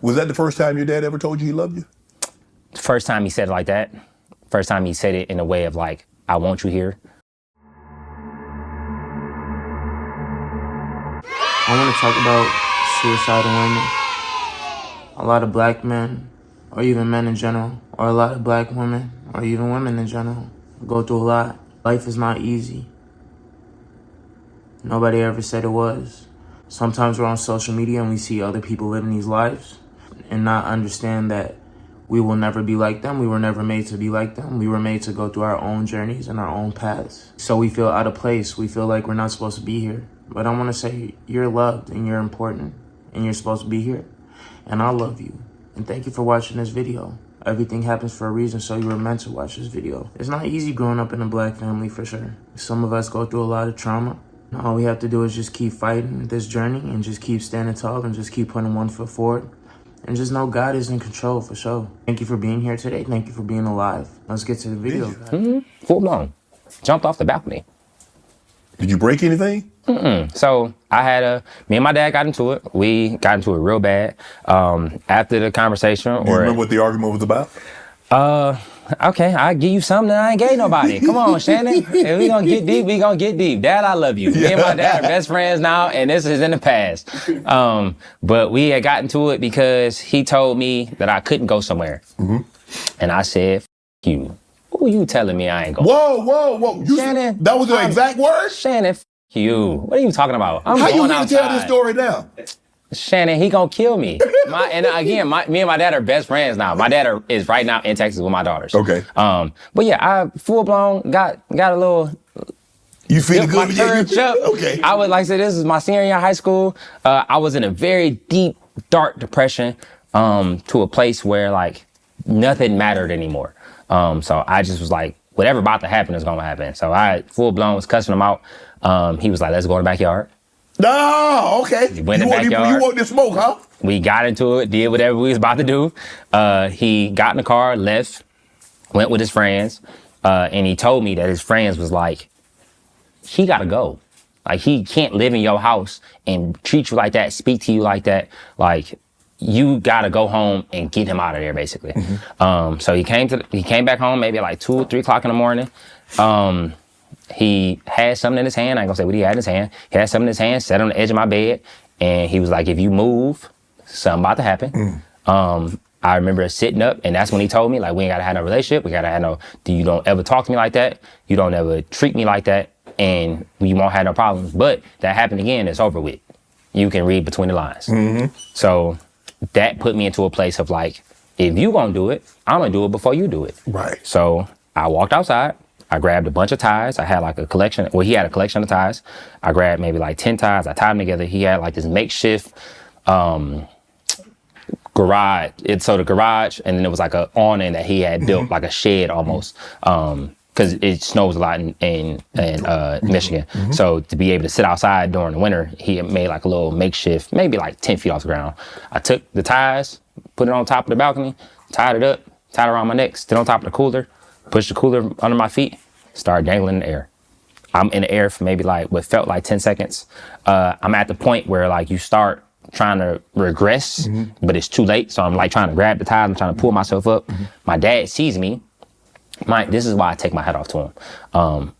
Was that the first time your dad ever told you he loved you? First time he said it like that. First time he said it in a way of like, I want you here. I want to talk about suicidal women. A lot of black men, or even men in general, or a lot of black women, or even women in general, go through a lot. Life is not easy. Nobody ever said it was. Sometimes we're on social media and we see other people living these lives and not understand that we will never be like them. We were never made to be like them. We were made to go through our own journeys and our own paths. So we feel out of place. We feel like we're not supposed to be here. But I want to say you're loved and you're important and you're supposed to be here. And I love you. And thank you for watching this video. Everything happens for a reason, so you were meant to watch this video. It's not easy growing up in a black family, for sure. Some of us go through a lot of trauma. All we have to do is just keep fighting this journey and just keep standing tall and just keep putting one foot forward. And just know God is in control, for sure. Thank you for being here today. Thank you for being alive. Let's get to the video. Full blown. Jumped off the balcony. Did you break anything? So I had me and my dad got into it. We got into it real bad. After the conversation. Do you remember what the argument was about? Okay, I'll give you something that I ain't gave nobody. Come on, Shannon. If we gonna get deep, we gonna get deep. Dad, I love you. Me and my dad are best friends now, and this is in the past. But we had gotten to it because he told me that I couldn't go somewhere. And I said, F you. Who you telling me I ain't going? Whoa. Shannon. That was the exact word? Shannon, F you. What are you talking about? I'm How going you gonna outside. tell this story now? Shannon, he gonna kill me. Me and my dad are best friends now. My dad is right now in Texas with my daughters. Okay. But yeah, I full blown got a little. You feeling good? My courage up. Okay. I was like I said, this is my senior year of high school. I was in a very deep, dark depression, to a place where like nothing mattered anymore. So I just was like, whatever about to happen is gonna happen. So I full blown was cussing him out. He was like, let's go in the backyard. No, okay. We went in the backyard. You want this smoke, huh? We got into it, did whatever we was about to do. He got in the car, left, went with his friends, and he told me that his friends was like, he gotta go. Like, he can't live in your house and treat you like that, speak to you like that. Like, you gotta go home and get him out of there, basically. So he came back home maybe at like 2 or 3 o'clock in the morning. He had something in his hand. I ain't gonna say what he had in his hand. He had something in his hand, sat on the edge of my bed, and he was like, if you move, something about to happen. I remember sitting up, and that's when he told me, like, we ain't gotta have no relationship. We gotta have no, you don't ever talk to me like that. You don't ever treat me like that, and you won't have no problems. But that happened again, it's over with. You can read between the lines. So that put me into a place of like, if you gonna do it, I'm gonna do it before you do it. Right. So I walked outside. I grabbed a bunch of ties. I had like a collection. Well, he had a collection of ties. I grabbed maybe like 10 ties. I tied them together. He had like this makeshift garage. So the garage, and then there was like a awning that he had built, like a shed almost, because it snows a lot in Michigan. So to be able to sit outside during the winter, he had made like a little makeshift, maybe like 10 feet off the ground. I took the ties, put it on top of the balcony, tied it up, tied it around my neck, stood on top of the cooler, pushed the cooler under my feet, started dangling in the air. I'm in the air for maybe like what felt like 10 seconds. I'm at the point where like you start trying to regress, but it's too late. So I'm like trying to grab the ties, I'm trying to pull myself up. My dad sees me. This is why I take my hat off to him.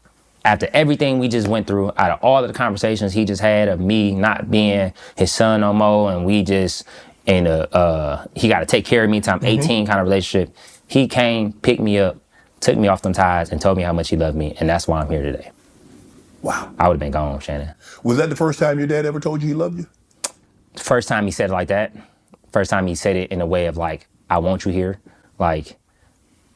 After everything we just went through, out of all of the conversations he just had of me not being his son no more, and we just in he got to take care of me till I'm 18 kind of relationship, he came, picked me up, took me off them ties, and told me how much he loved me, and that's why I'm here today. Wow. I would have been gone, Shannon. Was that the first time your dad ever told you he loved you? First time he said it like that. First time he said it in a way of like, I want you here. Like,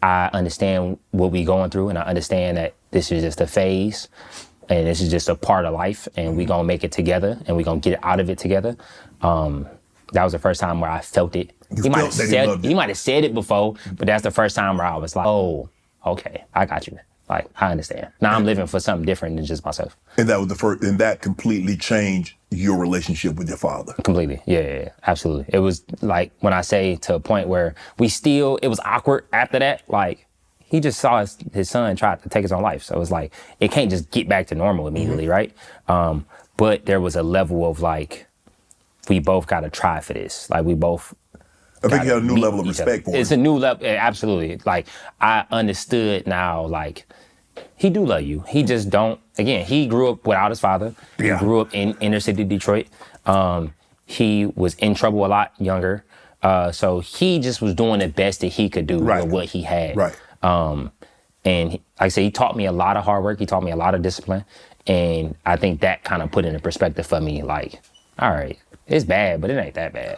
I understand what we going through, and I understand that this is just a phase, and this is just a part of life, and we gonna make it together, and we gonna get out of it together. That was the first time where I felt it. He might have said it before, but that's the first time where I was like, oh, okay, I got you. Like, I understand. Now I'm living for something different than just myself. And that was the first, and that completely changed your relationship with your father. Completely, yeah, absolutely. It was like, when I say to a point where it was awkward after that, like, he just saw his son try to take his own life. So it was like, it can't just get back to normal immediately, right? But there was a level of like, we both gotta try for this. Like, we both I think you had a new meet level of each other. respect for It's him. a new level, absolutely. Like I understood now, like he do love you. He just don't. Again, he grew up without his father. Yeah. He grew up in inner city Detroit. He was in trouble a lot younger. So he just was doing the best that he could do Right. with what he had. Right. And like I said, he taught me a lot of hard work. He taught me a lot of discipline. And I think that kind of put into perspective for me, like, all right, it's bad, but it ain't that bad.